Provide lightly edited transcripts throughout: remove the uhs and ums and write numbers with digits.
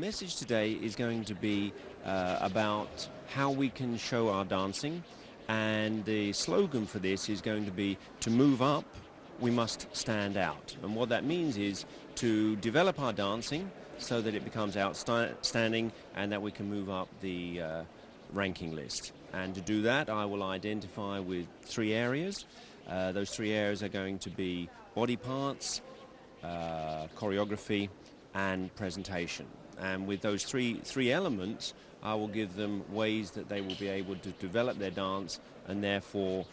message today is going to be about how we can show our dancing, and the slogan for this is going to be, to move up, we must stand out. And what that means is to develop our dancing so that it becomes outstanding and that we can move up the ranking list. And to do that, I will identify with three areas. Those three areas are going to be body parts, choreography, and presentation. And with those three elements, I will give them ways that they will be able to develop their dance and therefore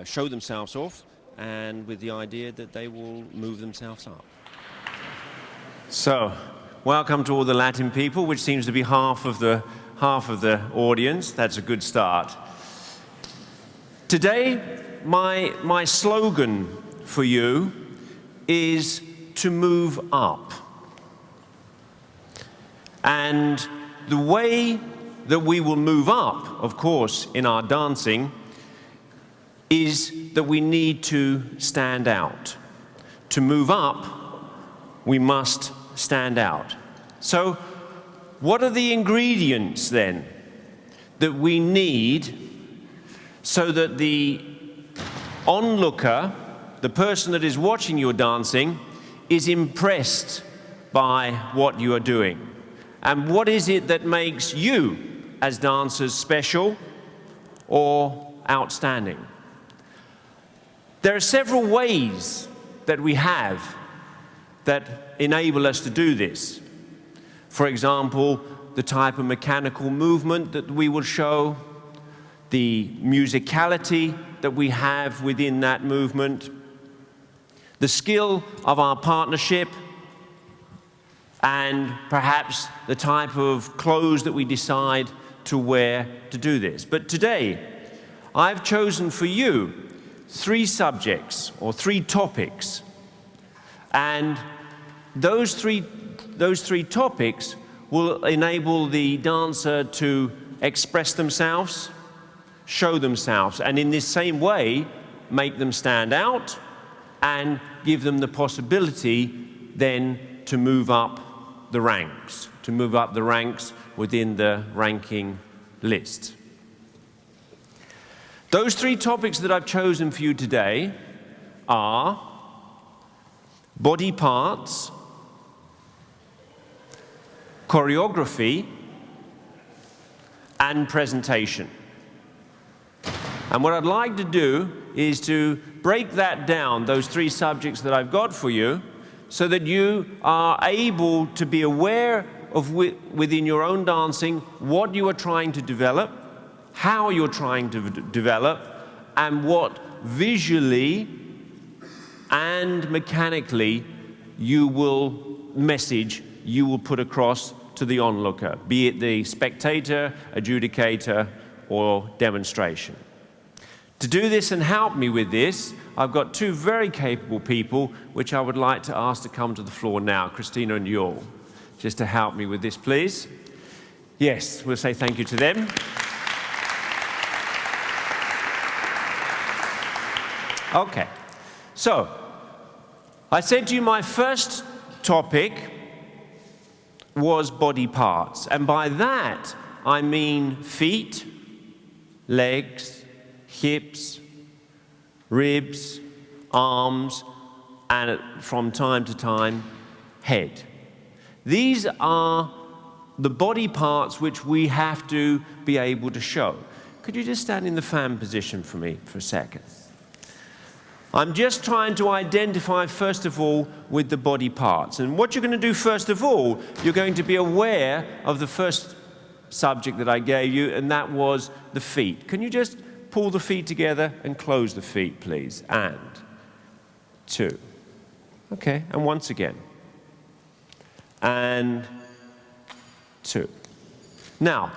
show themselves off, and with the idea that they will move themselves up. So, welcome to all the Latin people, which seems to be half of the audience. That's a good start. Today, my slogan for you is to move up. And the way that we will move up, of course, in our dancing, is that we need to stand out. To move up, we must stand out. So, what are the ingredients then that we need so that the onlooker, the person that is watching your dancing, is impressed by what you are doing? And what is it that makes you, as dancers, special or outstanding? There are several ways that we have that enable us to do this. For example, the type of mechanical movement that we will show, the musicality that we have within that movement, the skill of our partnership, and perhaps the type of clothes that we decide to wear to do this. But today, I've chosen for you three subjects or three topics, and those three topics will enable the dancer to express themselves, show themselves, and in this same way make them stand out and give them the possibility then to move up the ranks, within the ranking list. Those three topics that I've chosen for you today are body parts, choreography, and presentation. And what I'd like to do is to break that down, those three subjects that I've got for you, so that you are able to be aware of within your own dancing what you are trying to develop, how you're trying to develop, and what visually and mechanically you will put across to the onlooker, be it the spectator, adjudicator, or demonstration. To do this and help me with this, I've got two very capable people which I would like to ask to come to the floor now, Christina and Yul, just to help me with this, please. Yes, we'll say thank you to them. Okay, so I said to you my first topic was body parts, and by that I mean feet, legs, hips, ribs, arms, and from time to time, head. These are the body parts which we have to be able to show. Could you just stand in the fan position for me for a second? I'm just trying to identify, first of all, with the body parts. And what you're going to do, first of all, you're going to be aware of the first subject that I gave you, and that was the feet. Can you just pull the feet together and close the feet, please? And two. Okay, and once again. And two. Now,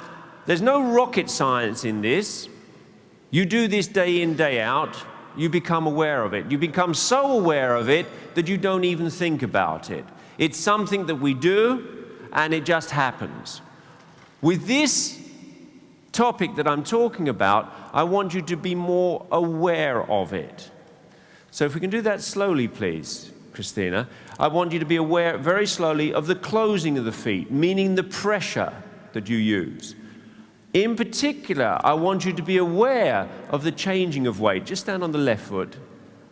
there's no rocket science in this. You do this day in, day out. You become aware of it. You become so aware of it that you don't even think about it. It's something that we do, and it just happens. With this topic that I'm talking about, I want you to be more aware of it. So if we can do that slowly, please, Christina, I want you to be aware very slowly of the closing of the feet, meaning the pressure that you use. In particular, I want you to be aware of the changing of weight. Just stand on the left foot,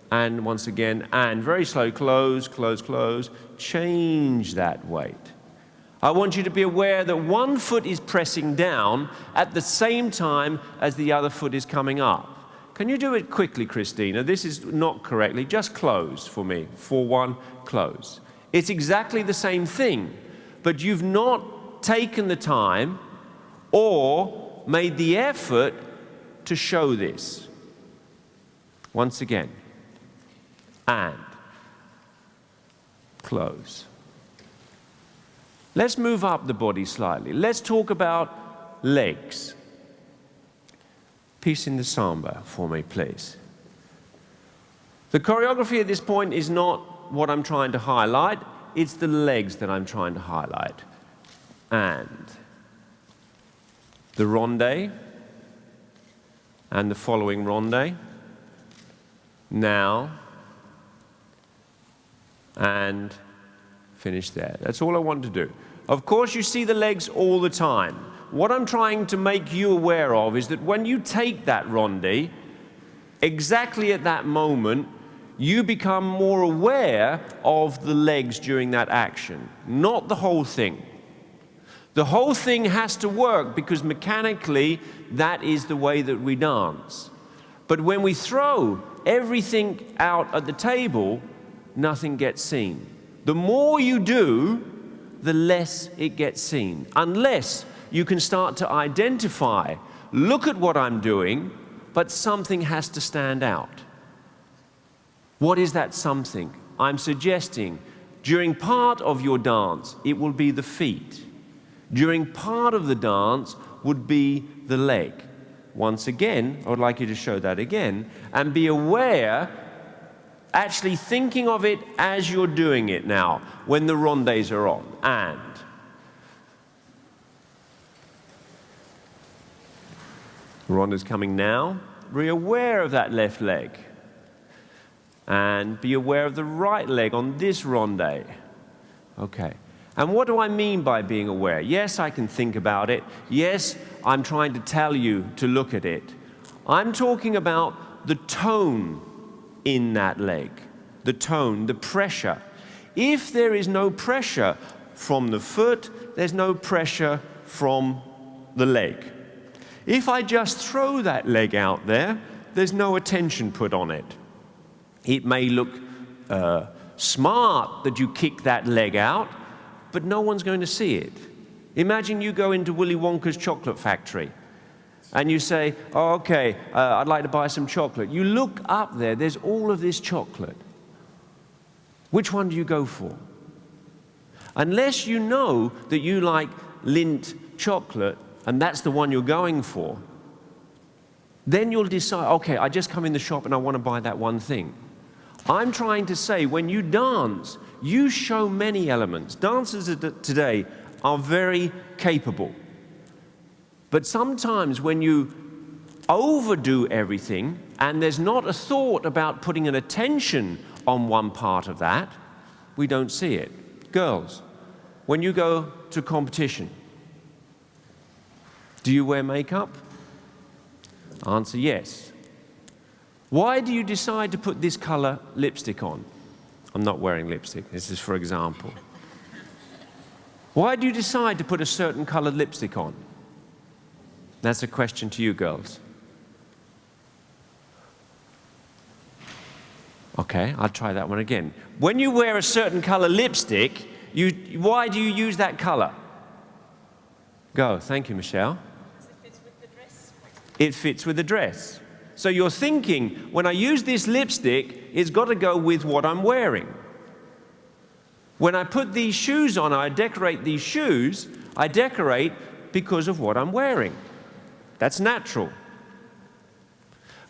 and once again, and very slow, close, close, close, change that weight. I want you to be aware that one foot is pressing down at the same time as the other foot is coming up. Can you do it quickly, Christina? This is not correctly. Just close for me. 4-1, close. It's exactly the same thing, but you've not taken the time or made the effort to show this. Once again, and close. Let's move up the body slightly. Let's talk about legs. Piece in the samba for me, please. The choreography at this point is not what I'm trying to highlight, it's the legs that I'm trying to highlight. And the ronde, and the following ronde. Now, and finish there. That's all I want to do. Of course, you see the legs all the time. What I'm trying to make you aware of is that when you take that ronde, exactly at that moment, you become more aware of the legs during that action, not the whole thing. The whole thing has to work because mechanically, that is the way that we dance. But when we throw everything out at the table, nothing gets seen. The more you do, the less it gets seen, unless you can start to identify, look at what I'm doing, but something has to stand out. What is that something? I'm suggesting during part of your dance, it will be the feet. During part of the dance would be the leg. Once again, I would like you to show that again, and be aware, actually thinking of it as you're doing it now, when the rondes are on. And ronde's coming now. Be aware of that left leg. And be aware of the right leg on this ronde. Okay. And what do I mean by being aware? Yes, I can think about it. Yes, I'm trying to tell you to look at it. I'm talking about the tone in that leg. The tone, the pressure. If there is no pressure from the foot, there's no pressure from the leg. If I just throw that leg out there, there's no attention put on it. It may look smart that you kick that leg out, but no one's going to see it. Imagine you go into Willy Wonka's chocolate factory and you say, oh, okay, I'd like to buy some chocolate. You look up there, there's all of this chocolate. Which one do you go for? Unless you know that you like Lindt chocolate and that's the one you're going for, then you'll decide, okay, I just come in the shop and I want to buy that one thing. I'm trying to say, when you dance, you show many elements. Dancers today are very capable. But sometimes when you overdo everything and there's not a thought about putting an attention on one part of that, we don't see it. Girls, when you go to competition, do you wear makeup? Answer yes. Why do you decide to put this color lipstick on? I'm not wearing lipstick, this is for example. Why do you decide to put a certain colored lipstick on? That's a question to you girls. Okay, I'll try that one again. When you wear a certain color lipstick, why do you use that color? Go, thank you, Michelle. Because it fits with the dress. It fits with the dress. So you're thinking, when I use this lipstick, it's got to go with what I'm wearing. When I put these shoes on, I decorate these shoes, I decorate because of what I'm wearing. That's natural.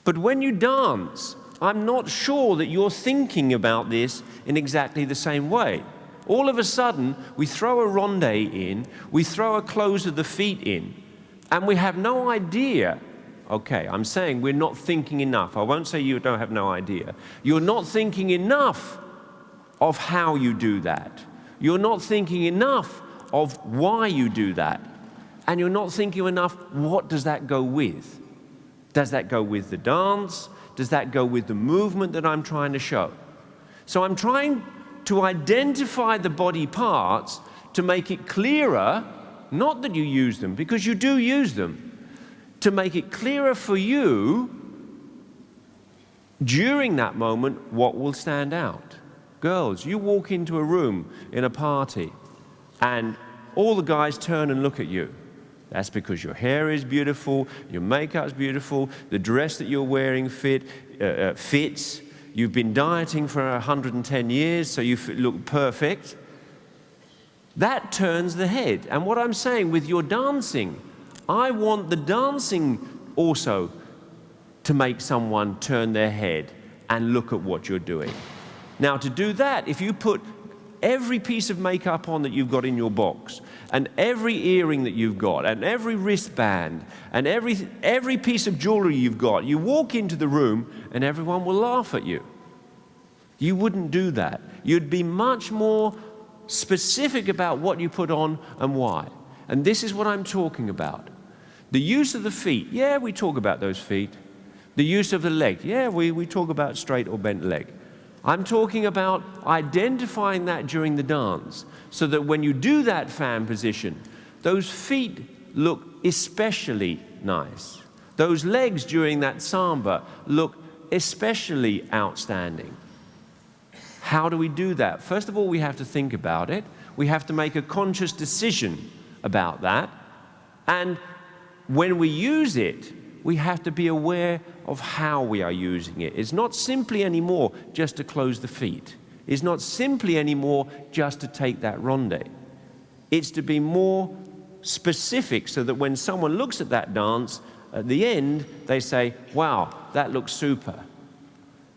But when you dance, I'm not sure that you're thinking about this in exactly the same way. All of a sudden, we throw a ronde in, we throw a close of the feet in, and we have no idea. Okay, I'm saying we're not thinking enough. I won't say you don't have no idea. You're not thinking enough of how you do that. You're not thinking enough of why you do that. And you're not thinking enough, what does that go with? Does that go with the dance? Does that go with the movement that I'm trying to show? So I'm trying to identify the body parts to make it clearer, not that you use them, because you do use them, to make it clearer for you during that moment what will stand out. Girls, you walk into a room in a party and all the guys turn and look at you. That's because your hair is beautiful, your makeup's beautiful, the dress that you're wearing fits. You've been dieting for 110 years, so you look perfect. That turns the head. And what I'm saying with your dancing, I want the dancing also to make someone turn their head and look at what you're doing. Now, to do that, if you put every piece of makeup on that you've got in your box, and every earring that you've got, and every wristband, and every piece of jewelry you've got, you walk into the room and everyone will laugh at you. You wouldn't do that. You'd be much more specific about what you put on and why. And this is what I'm talking about. The use of the feet, yeah, we talk about those feet. The use of the leg, yeah, we talk about straight or bent leg. I'm talking about identifying that during the dance so that when you do that fan position, those feet look especially nice. Those legs during that samba look especially outstanding. How do we do that? First of all, we have to think about it. We have to make a conscious decision about that. And when we use it, we have to be aware of how we are using it. It's not simply anymore just to close the feet. It's not simply anymore just to take that ronde. It's to be more specific so that when someone looks at that dance, at the end, they say, wow, that looks super.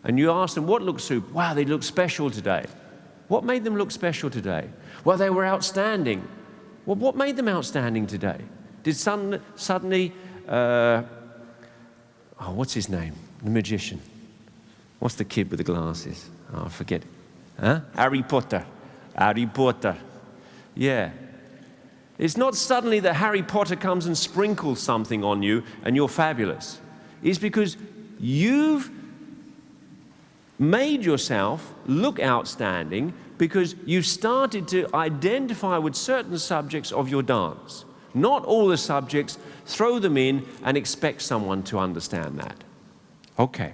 And you ask them, what looks super? Wow, they look special today. What made them look special today? Well, they were outstanding. Well, what made them outstanding today? Did suddenly, what's his name? The magician. What's the kid with the glasses? Oh, I forget. Huh? Harry Potter. Harry Potter. Yeah. It's not suddenly that Harry Potter comes and sprinkles something on you and you're fabulous. It's because you've made yourself look outstanding because you've started to identify with certain subjects of your dance. Not all the subjects, throw them in and expect someone to understand that. Okay,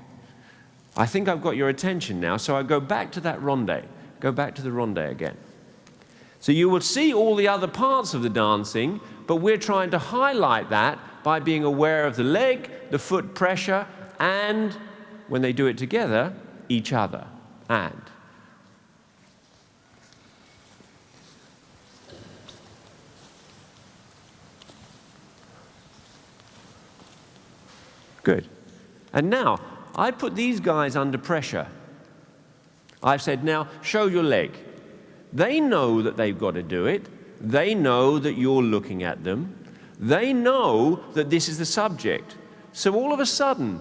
I think I've got your attention now, so I go back to that ronde. Go back to the ronde again. So you will see all the other parts of the dancing, but we're trying to highlight that by being aware of the leg, the foot pressure, and when they do it together, each other. And. Good. And now, I put these guys under pressure. I've said, now, show your leg. They know that they've got to do it. They know that you're looking at them. They know that this is the subject. So all of a sudden,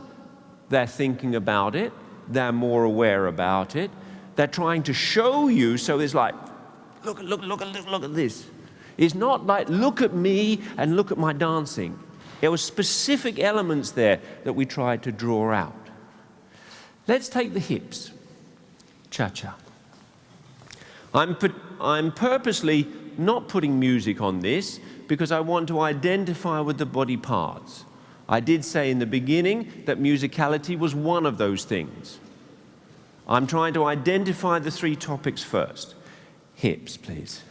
they're thinking about it. They're more aware about it. They're trying to show you, so it's like, look at this. It's not like, look at me and look at my dancing. There were specific elements there that we tried to draw out. Let's take the hips. Cha-cha. I'm purposely not putting music on this because I want to identify with the body parts. I did say in the beginning that musicality was one of those things. I'm trying to identify the three topics first. Hips, please.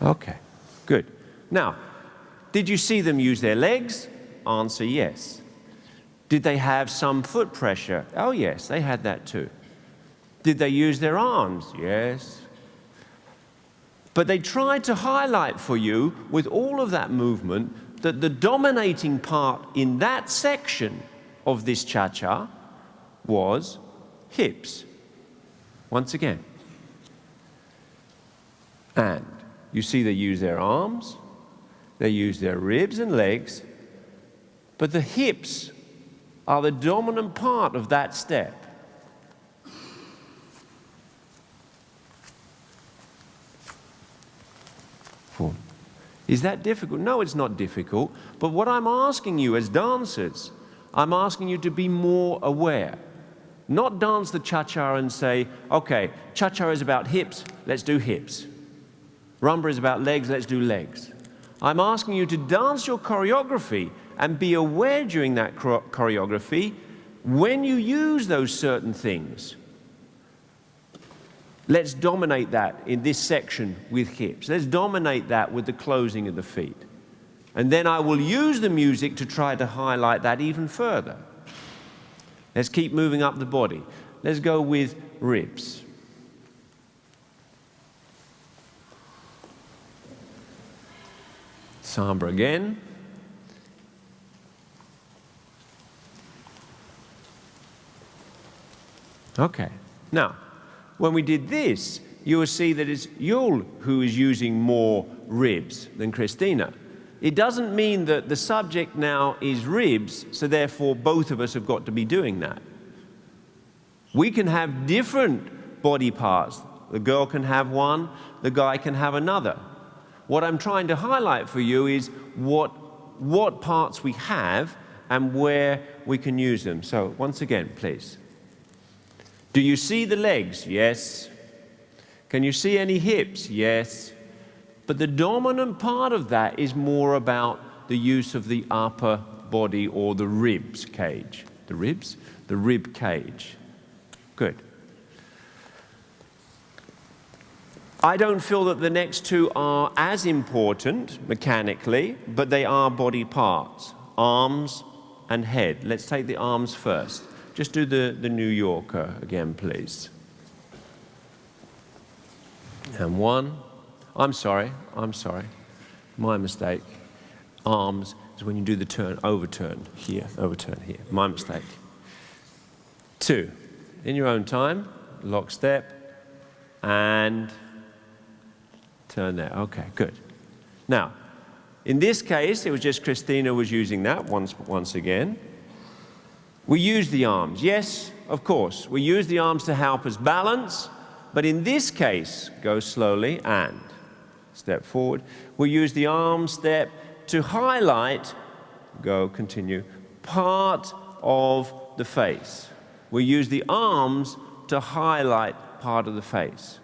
Okay, good. Now, did you see them use their legs? Answer, yes. Did they have some foot pressure? Oh, yes, they had that too. Did they use their arms? Yes. But they tried to highlight for you, with all of that movement, that the dominating part in that section of this cha-cha was hips. Once again. And you see they use their arms, they use their ribs and legs, but the hips are the dominant part of that step. Four. Is that difficult? No, it's not difficult. But what I'm asking you as dancers, I'm asking you to be more aware. Not dance the cha-cha and say, okay, cha-cha is about hips, let's do hips. Rumba is about legs, let's do legs. I'm asking you to dance your choreography and be aware during that choreography when you use those certain things. Let's dominate that in this section with hips. Let's dominate that with the closing of the feet. And then I will use the music to try to highlight that even further. Let's keep moving up the body. Let's go with ribs. Samba again. Okay. Now, when we did this, you will see that it's Yul who is using more ribs than Christina. It doesn't mean that the subject now is ribs, so therefore both of us have got to be doing that. We can have different body parts. The girl can have one, the guy can have another. What I'm trying to highlight for you is what parts we have and where we can use them. So once again, please. Do you see the legs? Yes. Can you see any hips? Yes. But the dominant part of that is more about the use of the upper body or the ribs cage. The ribs? The rib cage. Good. I don't feel that the next two are as important mechanically, but they are body parts. Arms and head. Let's take the arms first. Just do the New Yorker again, please. And one. I'm sorry. My mistake. Arms is when you do the turn, overturn here. My mistake. Two. In your own time, lockstep, and turn there. Okay, good. Now, in this case, it was just Christina was using that once again. We use the arms. Yes, of course. We use the arms to help us balance, but in this case, go slowly and step forward. We use the arm step to highlight, continue, part of the face. We use the arms to highlight part of the face.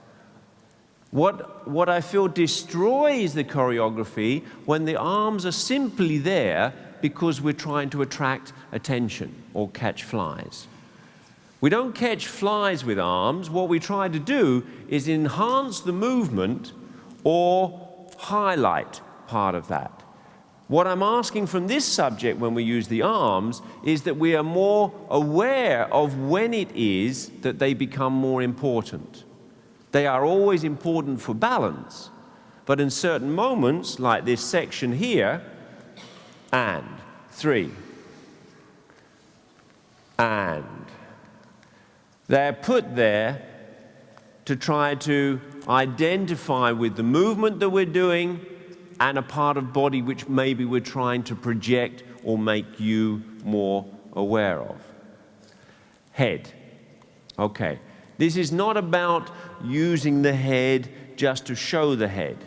What I feel destroys the choreography when the arms are simply there because we're trying to attract attention or catch flies. We don't catch flies with arms. What we try to do is enhance the movement or highlight part of that. What I'm asking from this subject when we use the arms is that we are more aware of when it is that they become more important. They are always important for balance, but in certain moments, like this section here, and three, and they're put there to try to identify with the movement that we're doing and a part of body which maybe we're trying to project or make you more aware of. Head. Okay. This is not about using the head just to show the head.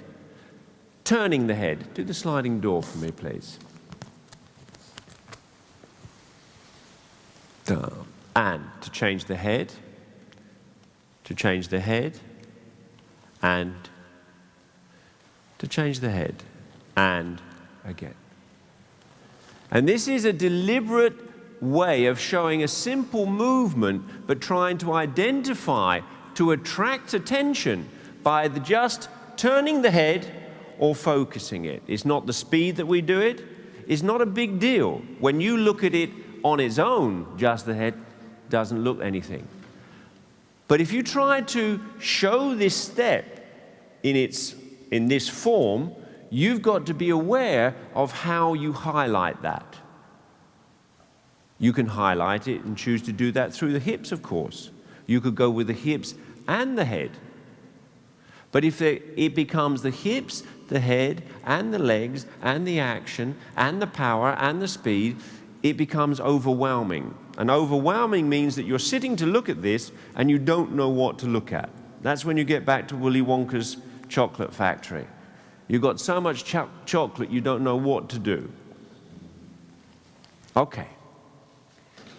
Turning the head. Do the sliding door for me, please. And to change the head. To change the head. And to change the head. And again. And this is a deliberate way of showing a simple movement, but trying to identify, to attract attention by just turning the head or focusing it. It's not the speed that we do it. It's not a big deal. When you look at it on its own, just the head doesn't look anything. But if you try to show this step in this form, you've got to be aware of how you highlight that. You can highlight it and choose to do that through the hips, of course. You could go with the hips and the head. But if it becomes the hips, the head, and the legs, and the action, and the power, and the speed, it becomes overwhelming. And overwhelming means that you're sitting to look at this and you don't know what to look at. That's when you get back to Willy Wonka's chocolate factory. You've got so much chocolate you don't know what to do. Okay.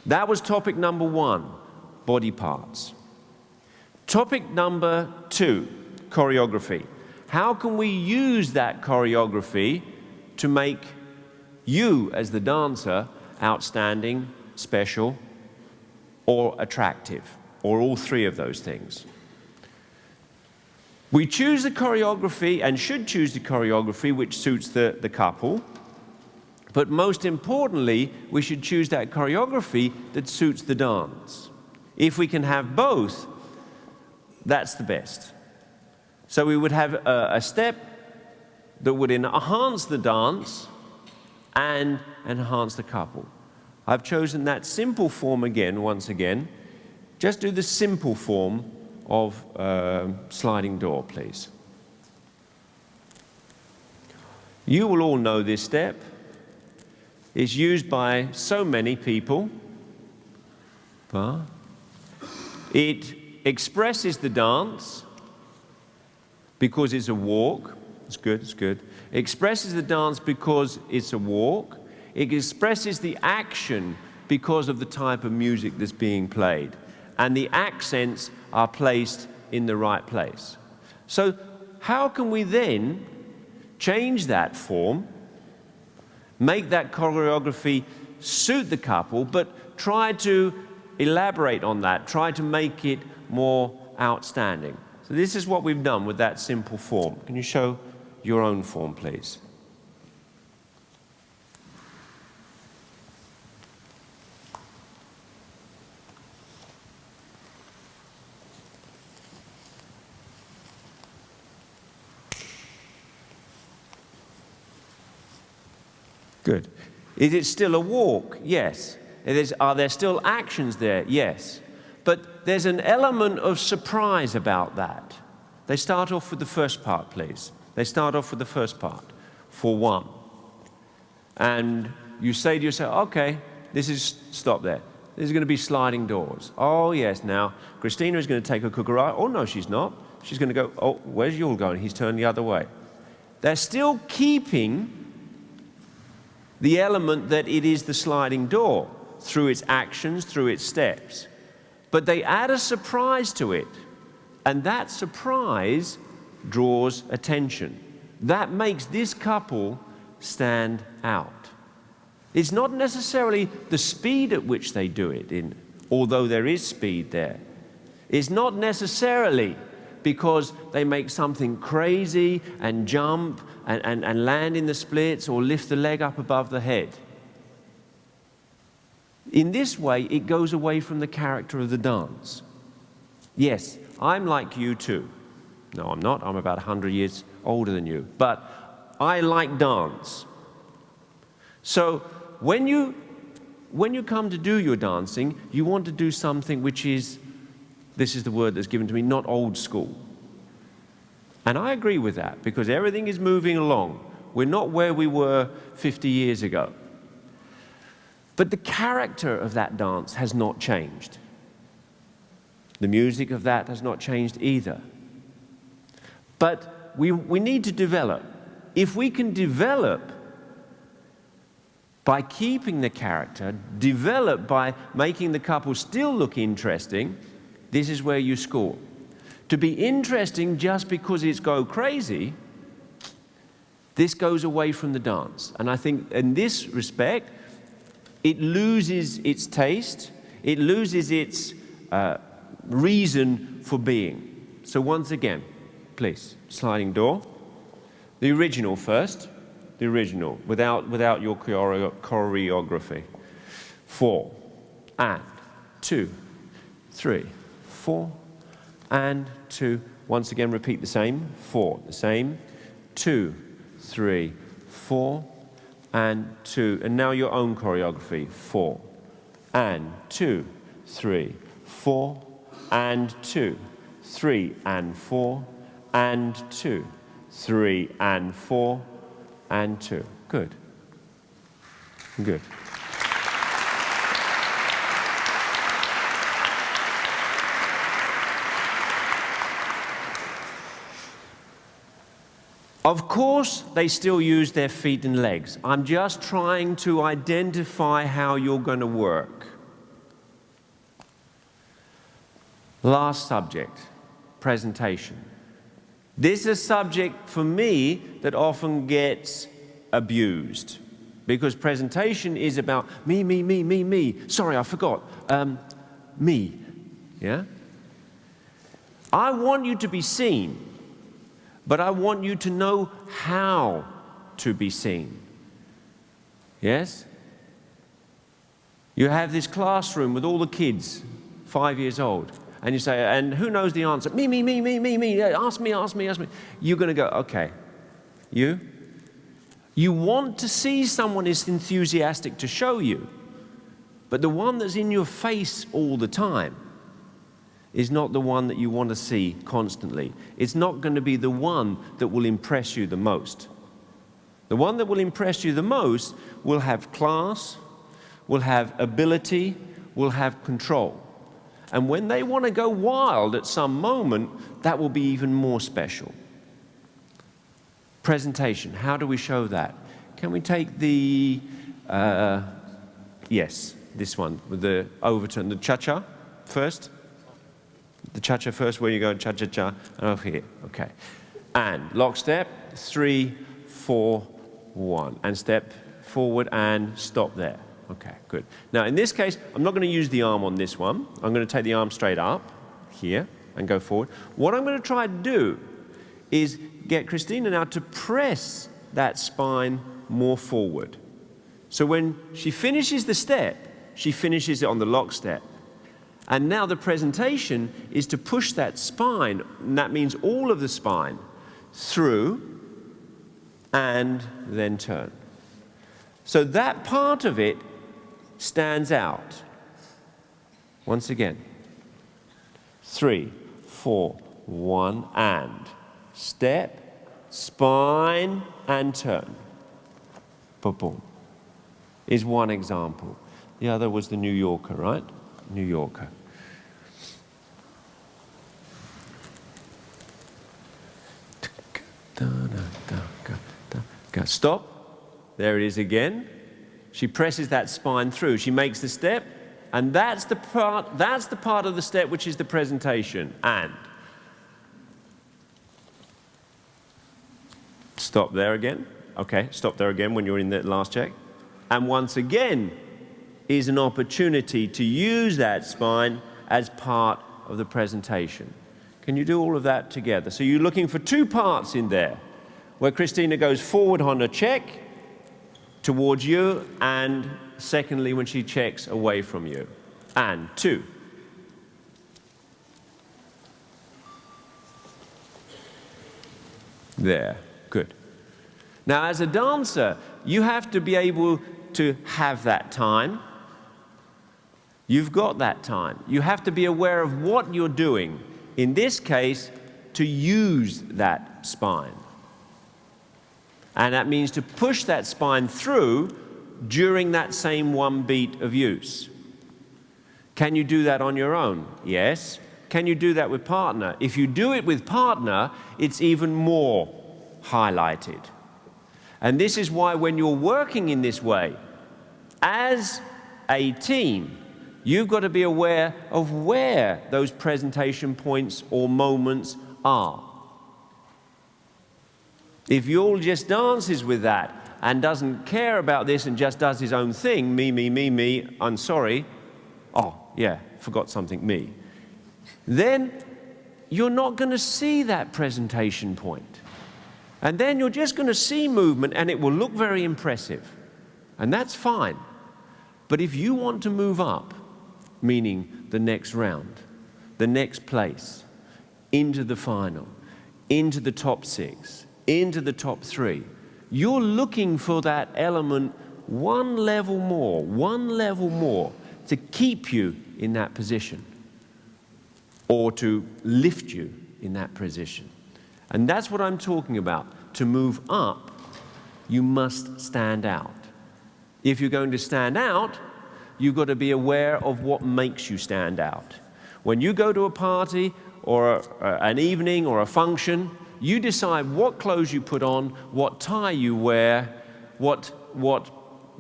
That was topic number 1, body parts. Topic number 2, choreography. How can we use that choreography to make you, as the dancer, outstanding, special, or attractive, or all 3 of those things? We choose the choreography, and should choose the choreography which suits the couple, but most importantly, we should choose that choreography that suits the dance. If we can have both, that's the best. So we would have a step that would enhance the dance and enhance the couple. I've chosen that simple form again, once again. Just do the simple form of sliding door, please. You will all know this step. It's used by so many people. It expresses the dance because it's a walk. It's good, it's good. It expresses the dance because it's a walk. It expresses the action because of the type of music that's being played. And the accents are placed in the right place. So how can we then change that form, make that choreography suit the couple, but try to elaborate on that, try to make it more outstanding? So this is what we've done with that simple form. Can you show your own form, please? Good. Is it still a walk? Yes. Are there still actions there? Yes. But there's an element of surprise about that. They start off with the first part, please. They start off with the first part, for 1. And you say to yourself, okay, stop there. This is going to be sliding doors. Oh, yes, now, Christina is going to take a kookarai. Oh, no, she's not. She's going to go, oh, where's Yul going? He's turned the other way. They're still keeping the element that it is the sliding door through its actions, through its steps. But they add a surprise to it, and that surprise draws attention. That makes this couple stand out. It's not necessarily the speed at which they do it, although there is speed there. It's not necessarily because they make something crazy and jump and land in the splits or lift the leg up above the head. In this way, it goes away from the character of the dance. Yes, I'm like you too. No, I'm not. I'm about 100 years older than you. But I like dance. So when you come to do your dancing, you want to do something which is, this is the word that's given to me, not old school. And I agree with that, because everything is moving along. We're not where we were 50 years ago. But the character of that dance has not changed. The music of that has not changed either. But we need to develop. If we can develop by keeping the character, develop by making the couple still look interesting, this is where you score. To be interesting just because it's go crazy, this goes away from the dance. And I think in this respect, it loses its taste, it loses its reason for being. So once again, please, sliding door. The original first, the original, without your choreography. 4, and 2, 3, 4, and 2. Once again, repeat the same. 4, the same. 2, 3, 4, and 2. And now your own choreography. 4, and 2, 3, 4, and 2, 3, and 4, and 2. 3 and 4 and 2. Good. Good. Of course, they still use their feet and legs. I'm just trying to identify how you're going to work. Last subject, presentation. This is a subject for me that often gets abused because presentation is about me, me, me, me, me. Sorry, I forgot. Me. Yeah? I want you to be seen, but I want you to know how to be seen. Yes? You have this classroom with all the kids, 5 years old. And you say, and who knows the answer? Me, me, me, me, me, me. Ask me, ask me, ask me. You're going to go, okay. You? You want to see someone is enthusiastic to show you. But the one that's in your face all the time is not the one that you want to see constantly. It's not going to be the one that will impress you the most. The one that will impress you the most will have class, will have ability, will have control. And when they want to go wild at some moment, that will be even more special. Presentation, how do we show that? Can we take the, yes, this one, with the overturn, the cha-cha first? The cha-cha first, where you go cha-cha-cha, and over here, okay. And lockstep, 3, 4, 1. And step forward and stop there. Okay, good. Now, in this case, I'm not going to use the arm on this one. I'm going to take the arm straight up here and go forward. What I'm going to try to do is get Christina now to press that spine more forward. So when she finishes the step, she finishes it on the lock step. And now the presentation is to push that spine, and that means all of the spine, through and then turn. So that part of it stands out. Once again. 3, 4, 1, and step, spine, and turn. Boom, boom. Is one example. The other was the New Yorker, right? New Yorker. Stop. There it is again. She presses that spine through. She makes the step, and that's the part of the step which is the presentation. And stop there again. Okay, stop there again when you're in the last check. And once again is an opportunity to use that spine as part of the presentation. Can you do all of that together? So you're looking for two parts in there, where Christina goes forward on a check towards you, and secondly, when she checks away from you. And 2. There, good. Now, as a dancer, you have to be able to have that time. You've got that time. You have to be aware of what you're doing. In this case, to use that spine. And that means to push that spine through during that same one beat of use. Can you do that on your own? Yes. Can you do that with partner? If you do it with partner, it's even more highlighted. And this is why when you're working in this way, as a team, you've got to be aware of where those presentation points or moments are. If Yul just dances with that and doesn't care about this and just does his own thing, me, me, me, me, I'm sorry, oh, yeah, forgot something, me, then you're not going to see that presentation point. And then you're just going to see movement, and it will look very impressive. And that's fine. But if you want to move up, meaning the next round, the next place, into the final, into the top 6, into the top 3, you're looking for that element one level more to keep you in that position or to lift you in that position. And that's what I'm talking about. To move up, you must stand out. If you're going to stand out, you've got to be aware of what makes you stand out. When you go to a party or an evening or a function, you decide what clothes you put on, what tie you wear, what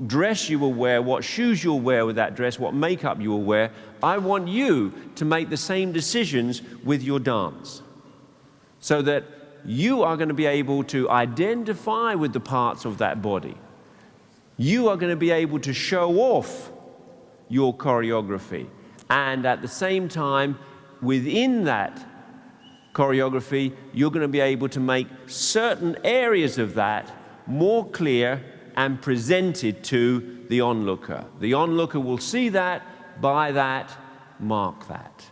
dress you will wear, what shoes you'll wear with that dress, what makeup you will wear. I want you to make the same decisions with your dance, so that you are going to be able to identify with the parts of that body. You are going to be able to show off your choreography, and at the same time, within that choreography, you're going to be able to make certain areas of that more clear and presented to the onlooker. The onlooker will see that, buy that, mark that.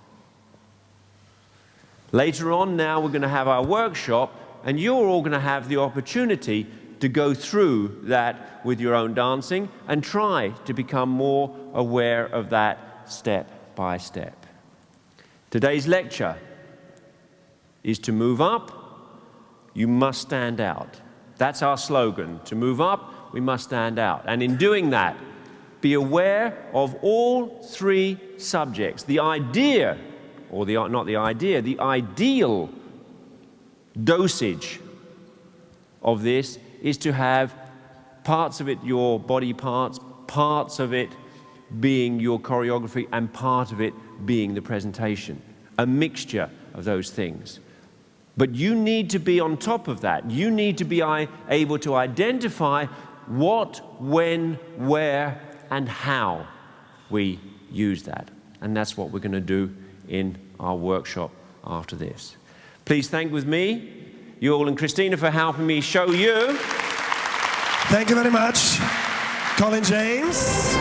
Later on now, we're going to have our workshop, and you're all going to have the opportunity to go through that with your own dancing and try to become more aware of that step by step. Today's lecture is to move up, you must stand out. That's our slogan. To move up, we must stand out. And in doing that, be aware of all three subjects. The idea, or not the idea, the ideal dosage of this is to have parts of it your body parts of it being your choreography, and part of it being the presentation. A mixture of those things. But you need to be on top of that. You need to be able to identify what, when, where, and how we use that. And that's what we're going to do in our workshop after this. Please thank with me, you all and Christina, for helping me show you. Thank you very much, Colin James.